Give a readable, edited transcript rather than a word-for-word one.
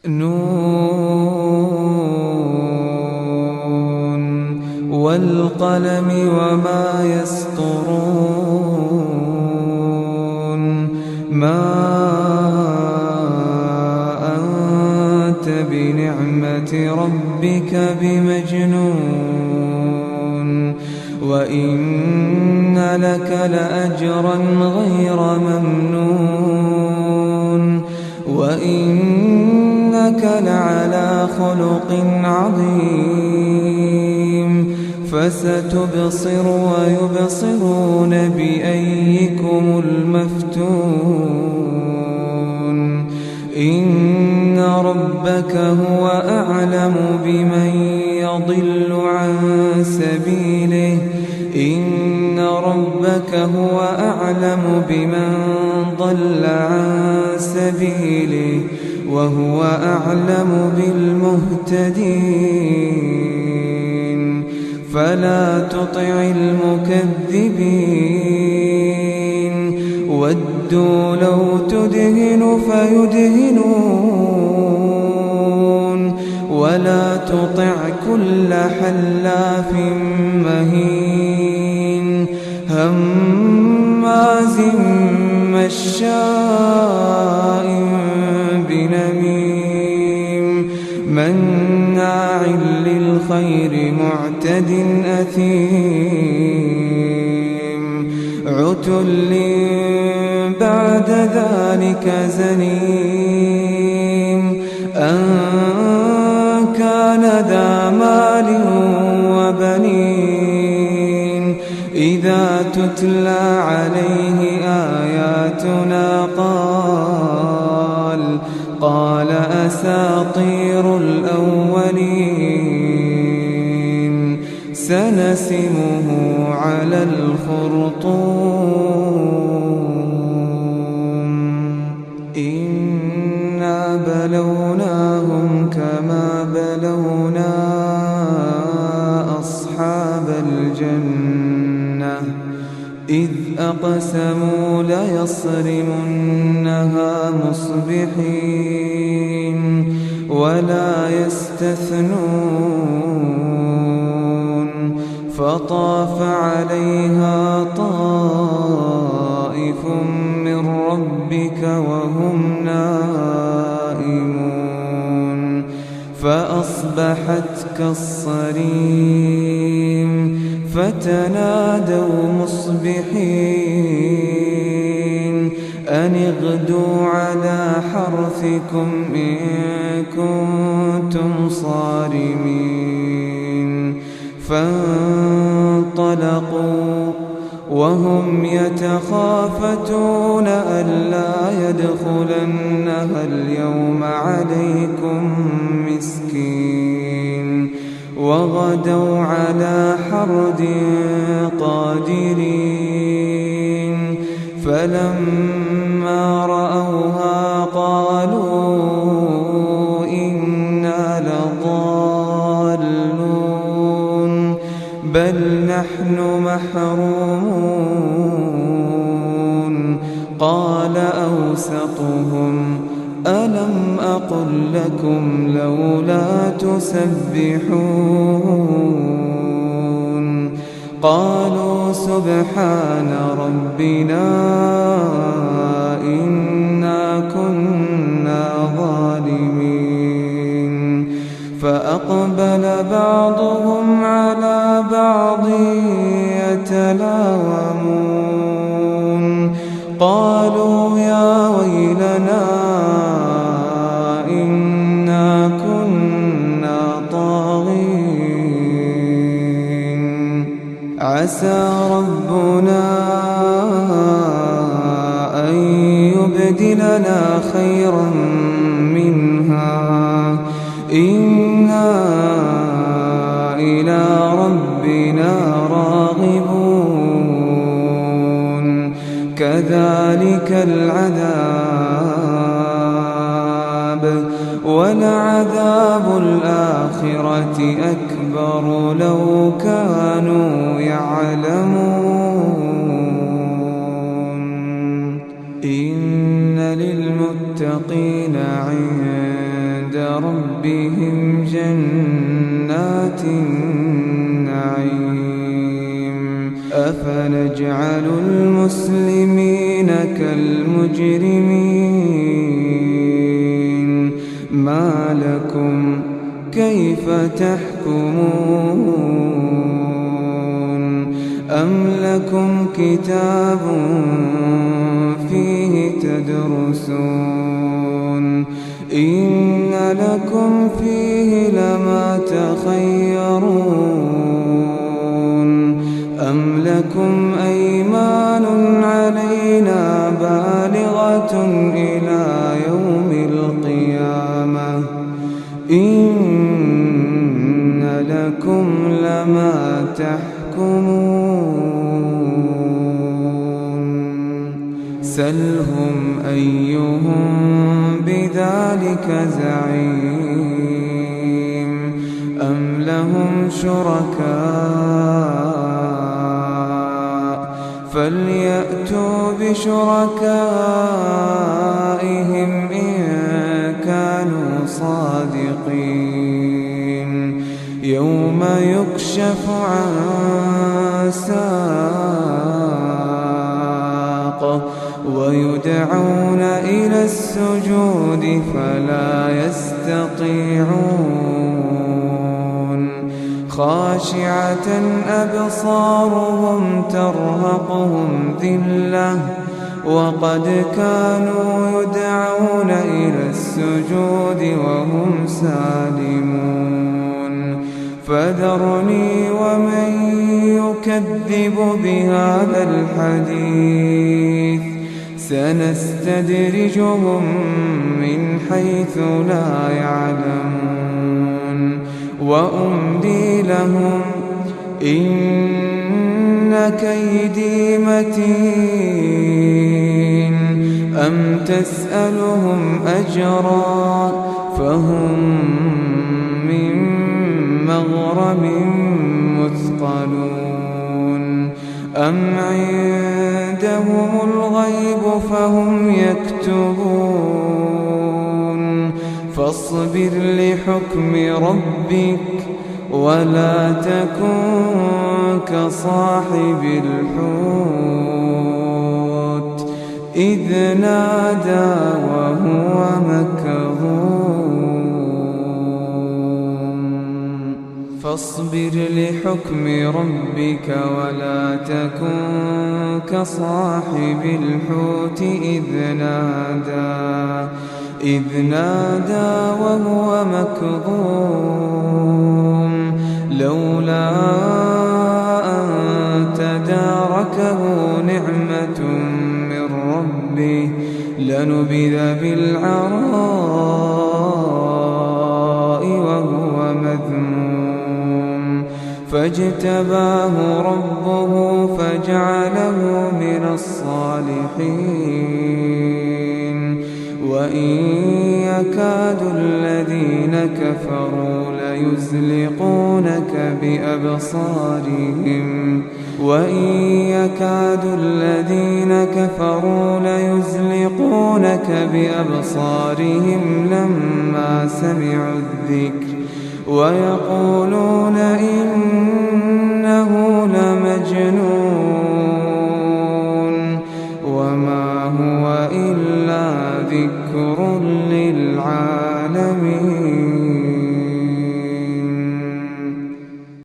نون والقلم وما يسطرون ما أنت بنعمة ربك بمجنون وإن لك لأجرا غير ممنون وإنك لعلى خلق عظيم فستبصر ويبصرون بأيكم المفتون إن ربك هو أعلم بمن يضل عن سبيله إن ربك هو أعلم بمن ضل عن سبيله وهو أعلم بالمهتدين فلا تطع المكذبين ودوا لو تدهن فيدهنون ولا تطع كل حلاف مهين هماز مشاء بنميم مناع للخير معتد أثيم عتل بعد ذلك زنيم أن كان ذا مال وبنين إذا تتلى عليه آياتنا قال أساطير الأولين سنسمه على الخرطوم إنا بلوناهم كما بلونا أصحاب الجنة إذ أقسموا ليصرمنها مصبحين ولا يستثنون فطاف عليها طائف من ربك وهم نائمون فأصبحت كالصريم فتنادوا مصبحين أن اغدوا على حرثكم إن كنتم صارمين فانطلقوا وهم يتخافتون ألا يدخلنها اليوم عليكم مسكين وغدوا على حرد قادرين فلما رأوها قالوا إنا لضالون بل نحن محرومون قال أوسطهم ألم أقل لكم لولا تسبحون قالوا سبحان ربنا إنا كنا ظالمين فأقبل بعضهم على بعض يتلاومون قالوا يا ويلنا إنا كنا طاغين عسى ربنا أن يبدلنا خيرا منها إنا إلى ربنا راغبون كذلك العذاب ولعذاب الآخرة أكبر لو كانوا يعلمون إن للمتقين عند عند ربهم جنات النعيم أفنجعل المسلمين كالمجرمين ما لكم كيف تحكمون أم لكم كتاب فيه تدرسون إن لكم فيه لما تخيرون أم لكم أيمان علينا بالغة إلى يوم القيامة إن لكم لما تحكمون سلهم أيهم بذلك زعيم أم لهم شركاء فليأتوا بشركائهم إن كانوا صادقين يوم يكشف عن ساق ويدعون إلى السجود فلا يستطيعون خاشعة أبصارهم ترهقهم ذلة وقد كانوا يدعون إلى السجود وهم سالمون فذرني ومن يكذب بهذا الحديث سنستدرجهم من حيث لا يعلمون وأملي لهم إن كيدي متين أم تسألهم أجرا فهم من مغرم مثقلون أم عندهم الغيب فهم يكتبون فاصبر لحكم ربك ولا تكن كصاحب الحوت إذ نادى وهو مكظوم فاصبر لحكم ربك ولا تكن كصاحب الحوت إذ نادى وهو مكظوم لولا أن تداركه نعمة من ربه لنبذ بالعراء وهو مذموم فاجتباه ربه فجعله من الصالحين وإن يكاد الذين كفروا ليزلقونك بأبصارهم لما سمعوا الذكر ويقولون إنه لمجنون وما هو إلا ذكر للعالمين